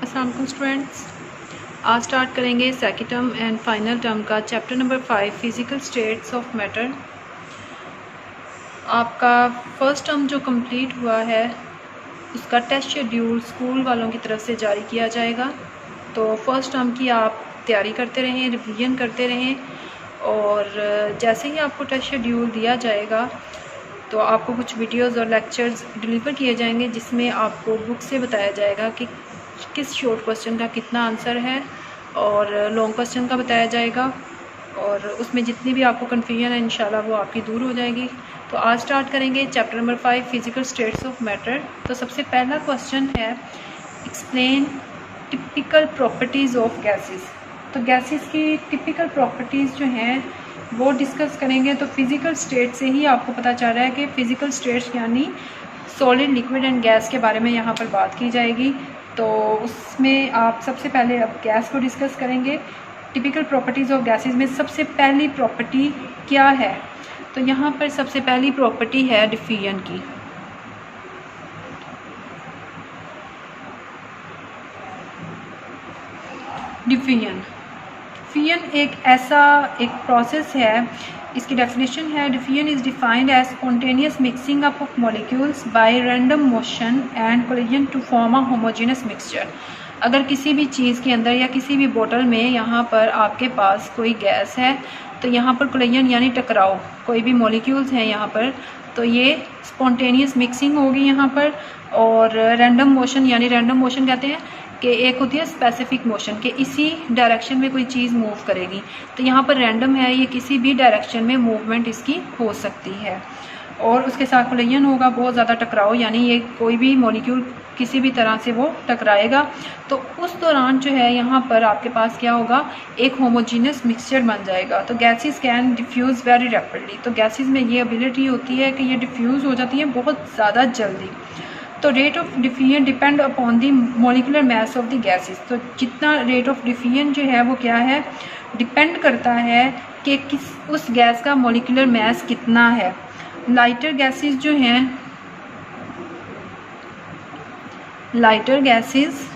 अस्सलाम वालेकुम स्टूडेंट्स। आज स्टार्ट करेंगे second term and final term का chapter number 5 physical states of matter. आपका फर्स्ट टर्म जो कंप्लीट हुआ है उसका टेस्ट शेड्यूल स्कूल वालों की तरफ से जारी किया जाएगा। तो फर्स्ट टर्म की आप तैयारी करते रहें, रिवीजन करते रहें और जैसे ही आपको टेस्ट शेड्यूल दिया जाएगा तो आपको कुछ वीडियोज़ और लेक्चर्स डिलीवर किए जाएंगे जिसमें आपको बुक से बताया जाएगा कि किस शॉर्ट क्वेश्चन का कितना आंसर है और लॉन्ग क्वेश्चन का बताया जाएगा और उसमें जितनी भी आपको कन्फ्यूजन है इंशाल्लाह वो आपकी दूर हो जाएगी। तो आज स्टार्ट करेंगे chapter number 5 physical states of matter. तो सबसे पहला क्वेश्चन है explain typical properties of gases. तो गैसेस की टिपिकल प्रॉपर्टीज़ जो हैं वो डिस्कस करेंगे। तो फिज़िकल स्टेट से ही आपको पता चल रहा है कि फ़िज़िकल स्टेट्स यानी सॉलिड, लिक्विड एंड गैस के बारे में यहाँ पर बात की जाएगी। तो उसमें आप सबसे पहले अब गैस को डिस्कस करेंगे। टिपिकल प्रॉपर्टीज़ ऑफ गैसेस में सबसे पहली प्रॉपर्टी क्या है? तो यहाँ पर सबसे पहली प्रॉपर्टी है डिफ्यूजन की। डिफ्यूजन एक प्रोसेस है, इसकी डेफिनेशन है diffusion is defined as spontaneous mixing up of molecules by random motion and collision to form a homogeneous mixture. अगर किसी भी चीज़ के अंदर या किसी भी बोतल में यहाँ पर आपके पास कोई गैस है तो यहाँ पर कोलिजन यानी टकराव, कोई भी मॉलिक्यूल्स हैं यहाँ पर, तो ये स्पॉन्टेनियस मिक्सिंग होगी यहाँ पर। और रैंडम मोशन यानी रैंडम मोशन कहते हैं कि एक होती है स्पेसिफिक मोशन कि इसी डायरेक्शन में कोई चीज़ मूव करेगी। तो यहाँ पर रैंडम है, ये किसी भी डायरेक्शन में मूवमेंट इसकी हो सकती है। और उसके साथ कोलिजन होगा, बहुत ज़्यादा टकराव, यानी ये कोई भी मॉलिक्यूल किसी भी तरह से वो टकराएगा। तो उस दौरान जो है यहाँ पर आपके पास क्या होगा, एक होमोजीनियस मिक्सचर बन जाएगा। तो gases can diffuse very rapidly. तो गैसेस में ये एबिलिटी होती है कि ये डिफ्यूज़ हो जाती है बहुत ज़्यादा जल्दी। तो rate of diffusion depend upon the molecular mass of the gases. तो जितना रेट ऑफ डिफ्यूजन जो है वो क्या है, डिपेंड करता है कि उस गैस का मॉलिकुलर मास कितना है। लाइटर गैसेस जो हैं, lighter gases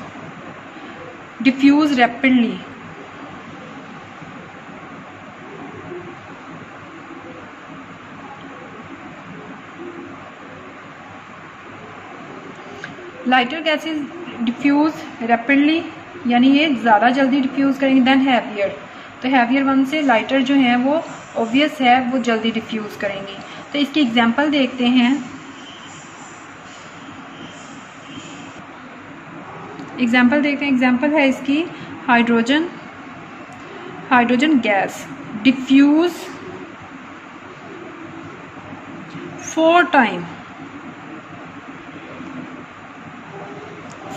diffuse rapidly. Lighter gases diffuse rapidly यानी ये ज़्यादा जल्दी डिफ्यूज़ करेंगे देन हैवियर। तो हैवियर वन से लाइटर जो हैं वो ऑब्वियस है वो जल्दी डिफ्यूज़ करेंगी। तो इसकी एग्जांपल देखते हैं। एग्जांपल है इसकी hydrogen gas diffuse 4 time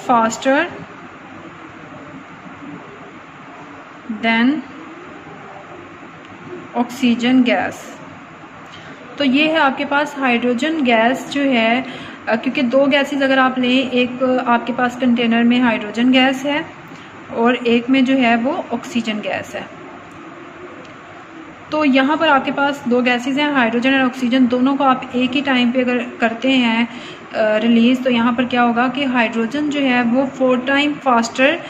faster than oxygen gas. तो ये है आपके पास हाइड्रोजन गैस जो है, क्योंकि दो गैसेस अगर आप लें, एक आपके पास कंटेनर में हाइड्रोजन गैस है और एक में जो है वो ऑक्सीजन गैस है। तो यहाँ पर आपके पास दो गैसेस हैं, हाइड्रोजन और ऑक्सीजन, दोनों को आप एक ही टाइम पे अगर करते हैं रिलीज़, तो यहाँ पर क्या होगा कि हाइड्रोजन जो है वो 4 टाइम फास्टर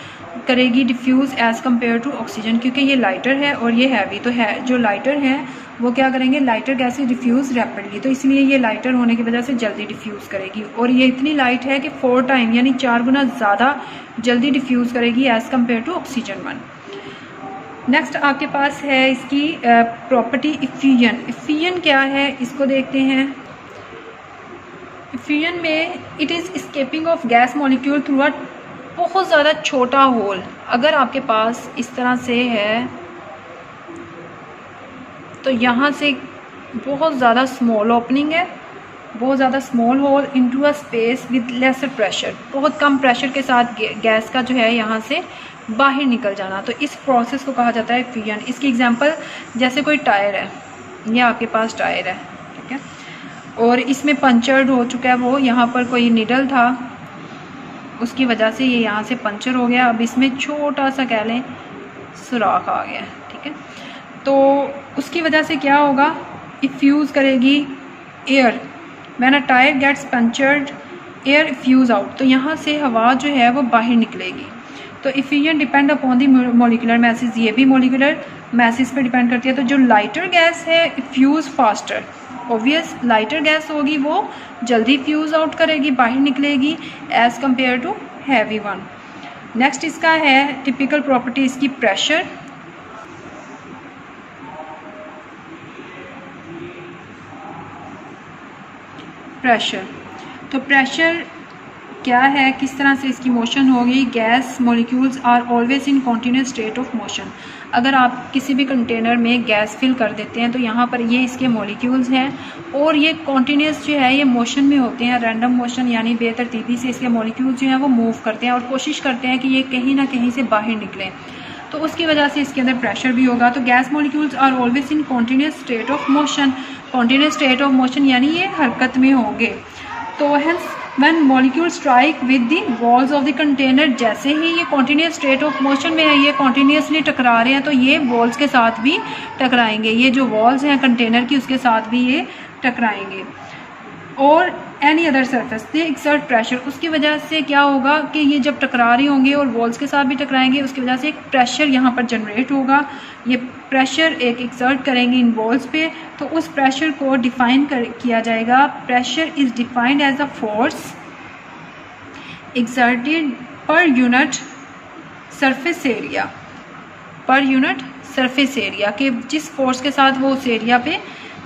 करेगी diffuse as compare to oxygen, क्योंकि ये लाइटर है और ये हैवी। तो है जो लाइटर है वो क्या करेंगे, लाइटर गैसेस डिफ्यूज़ रैपिडली, तो इसलिए ये लाइटर होने की वजह से जल्दी डिफ्यूज़ करेगी। और ये इतनी लाइट है कि 4 टाइम यानी 4 गुना ज़्यादा जल्दी डिफ्यूज़ करेगी as compare to oxygen one. Next आपके पास है इसकी प्रॉपर्टी इफ्यूजन। इफ्यूजन क्या है इसको देखते हैं। इफ्यूजन में it is escaping of gas molecule through a बहुत ज़्यादा छोटा होल। अगर आपके पास इस तरह से है तो यहाँ से बहुत ज़्यादा स्मॉल ओपनिंग है, बहुत ज़्यादा small hole into a space with lesser pressure, बहुत कम प्रेशर के साथ गैस का जो है यहाँ से बाहर निकल जाना। तो इस प्रोसेस को कहा जाता है इफ्यूजन। इसकी एग्जांपल जैसे कोई टायर है, ये आपके पास टायर है, ठीक है, और इसमें पंचर्ड हो चुका है, वो यहाँ पर कोई निडल था उसकी वजह से ये यहाँ से पंचर हो गया। अब इसमें छोटा सा कह लें सुराख आ गया, ठीक है। तो उसकी वजह से क्या होगा, इफ्यूज़ करेगी air. When a tyre gets punctured air fuse out, तो यहाँ से हवा जो है वो बाहर निकलेगी। तो efficient depend upon the molecular message, ये भी मोलिकुलर मैसेज पे डिपेंड करती है। तो जो लाइटर गैस है fuse faster, obvious lighter gas होगी वो जल्दी फ्यूज़ आउट करेगी, बाहर निकलेगी as compare to heavy one. Next इसका है टिपिकल प्रॉपर्टी इसकी प्रेशर। प्रेशर, तो प्रेशर क्या है, किस तरह से इसकी मोशन होगी। Gas molecules are always in continuous state of motion. अगर आप किसी भी कंटेनर में गैस फिल कर देते हैं तो यहाँ पर ये इसके मॉलिक्यूल्स हैं और ये कॉन्टीन्यूस जो है ये मोशन में होते हैं, रैंडम मोशन, यानी बेतरतीबी से इसके मॉलिक्यूल्स जो हैं वो मूव करते हैं और कोशिश करते हैं कि ये कहीं ना कहीं से बाहर निकलें, तो उसकी वजह से इसके अंदर प्रेशर भी होगा। तो gas molecules are always in continuous state of motion, continuous state of motion यानी ये हरकत में होंगे। तो hence when molecule strike with the walls of the container, जैसे ही ये कॉन्टीन्यूस स्टेट ऑफ मोशन में है, ये कॉन्टीन्यूसली टकरा रहे हैं, तो ये वॉल्स के साथ भी टकराएंगे, ये जो वॉल्स हैं कंटेनर की उसके साथ भी ये टकराएंगे। और एनी अदर सरफेस दे एक्सर्ट प्रेशर, उसकी वजह से क्या होगा कि ये जब टकरा रहे होंगे और वॉल्स के साथ भी टकराएंगे, उसकी वजह से एक प्रेशर यहाँ पर जनरेट होगा, ये प्रेशर एक एक्सर्ट करेंगे इन वॉल्स पे, तो उस प्रेशर को डिफाइन किया जाएगा। Pressure is defined as a force exerted per unit surface area, per unit surface area के जिस फोर्स के साथ वो उस एरिया पे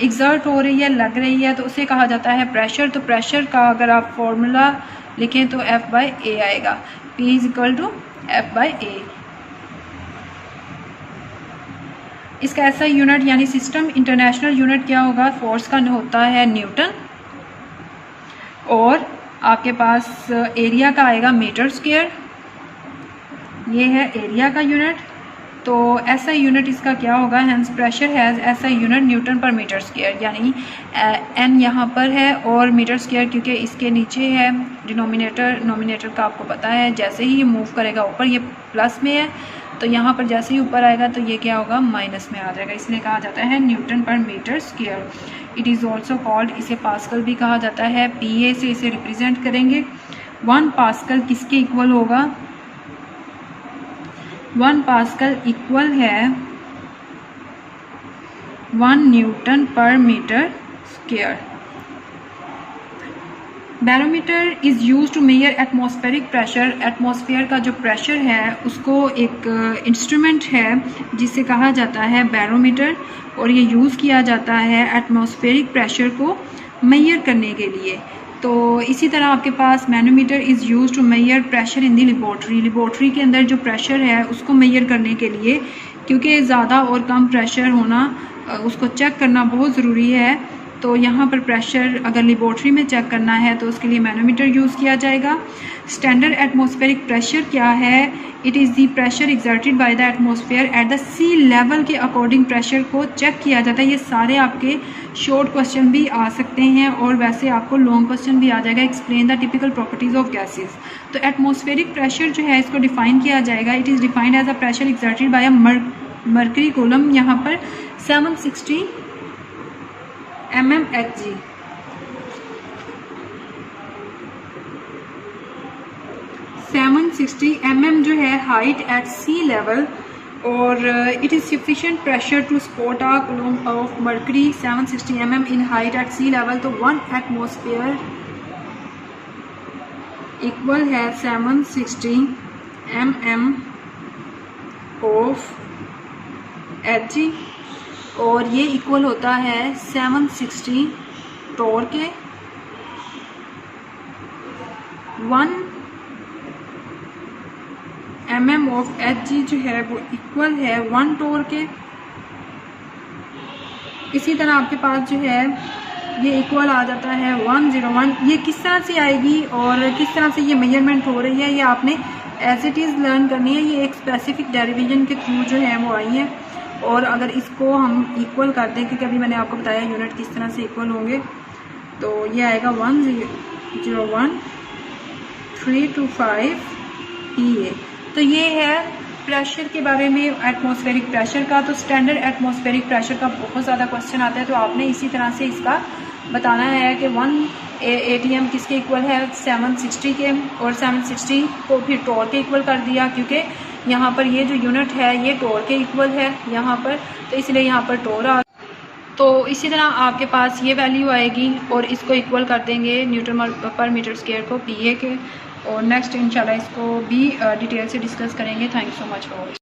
एक्सर्ट हो रही है, लग रही है, तो उसे कहा जाता है प्रेशर। तो प्रेशर का अगर आप फॉर्मूला लिखें तो F/A आएगा, P is equal to F/A। इसका ऐसा यूनिट यानी सिस्टम इंटरनेशनल यूनिट क्या होगा, फोर्स का होता है न्यूटन, और आपके पास एरिया का आएगा मीटर स्क्वायर, ये है एरिया का यूनिट। तो ऐसा यूनिट इसका क्या होगा, हेंस प्रेशर हैज़ ऐसा unit Newton per metre square, यानी एन यहाँ पर है और मीटर स्क्वायर क्योंकि इसके नीचे है डिनोमिनेटर, नोमिनेटर का आपको पता है, जैसे ही ये मूव करेगा ऊपर, ये प्लस में है तो यहाँ पर जैसे ही ऊपर आएगा तो ये क्या होगा, माइनस में आ जाएगा, इसलिए कहा जाता है newton per metre square. It is also called, इसे पास्कल भी कहा जाता है, PA से इसे रिप्रेजेंट करेंगे। 1 पास्कल किसके इक्वल होगा, 1 पास्कल इक्वल है 1 newton per metre square. Barometer is use to measure atmospheric pressure, atmosphere का जो प्रेशर है उसको एक इंस्ट्रूमेंट है जिसे कहा जाता है बैरोमीटर, और ये यूज़ किया जाता है एटमॉस्फेरिक प्रेशर को मेजर करने के लिए। तो इसी तरह आपके पास manometer is use to measure pressure in the laboratory, laboratory के अंदर जो प्रेशर है उसको मेजर करने के लिए, क्योंकि ज़्यादा और कम प्रेशर होना उसको चेक करना बहुत ज़रूरी है। तो यहाँ पर प्रेशर अगर लेबोरेटरी में चेक करना है तो उसके लिए मैनोमीटर यूज़ किया जाएगा। स्टैंडर्ड एटमॉस्फेरिक प्रेशर क्या है, it is the pressure exerted by the atmosphere at the sea level के अकॉर्डिंग प्रेशर को चेक किया जाता है। ये सारे आपके शॉर्ट क्वेश्चन भी आ सकते हैं और वैसे आपको लॉन्ग क्वेश्चन भी आ जाएगा, explain the typical properties of gases. तो एटमॉस्फेरिक प्रेशर जो है इसको डिफाइन किया जाएगा, it is defined as a pressure exerted by a mercury column, यहाँ पर 760 mmHg। 760 mm जो है हाइट एट सी लेवल, और it is sufficient pressure to support a column of mercury 760 mm in height at sea level. तो 1 atmosphere equal है 760 mm of Hg, और ये equal होता है 760 टोर के। 1 mm ऑफ Hg जो है वो इक्वल है 1 टोर के। इसी तरह आपके पास जो है ये इक्वल आ जाता है 101। ये किस तरह से आएगी और किस तरह से ये मेजरमेंट हो रही है ये आपने एज इट इज़ लर्न करनी है। ये एक स्पेसिफिक डेरिवेशन के थ्रू जो है वो आई है, और अगर इसको हम इक्वल कर दें, क्योंकि अभी मैंने आपको बताया यूनिट किस तरह से इक्वल होंगे, तो ये आएगा 101.325 PA। तो ये है प्रेशर के बारे में, एटमॉस्फेरिक प्रेशर का। तो स्टैंडर्ड एटमॉस्फेरिक प्रेशर का बहुत ज़्यादा क्वेश्चन आता है, तो आपने इसी तरह से इसका बताना है कि 1 ATM किसके इक्वल है, 760 के, और 760 को फिर टोर के इक्वल कर दिया, क्योंकि यहाँ पर ये जो यूनिट है ये टोर के इक्वल है यहाँ पर, तो इसलिए यहाँ पर टोर आ। तो इसी तरह आपके पास ये वैल्यू आएगी और इसको इक्वल कर देंगे न्यूटन पर मीटर स्क्वायर को PA के। और नेक्स्ट इंशाल्लाह इसको भी डिटेल से डिस्कस करेंगे। Thank you so much for watching.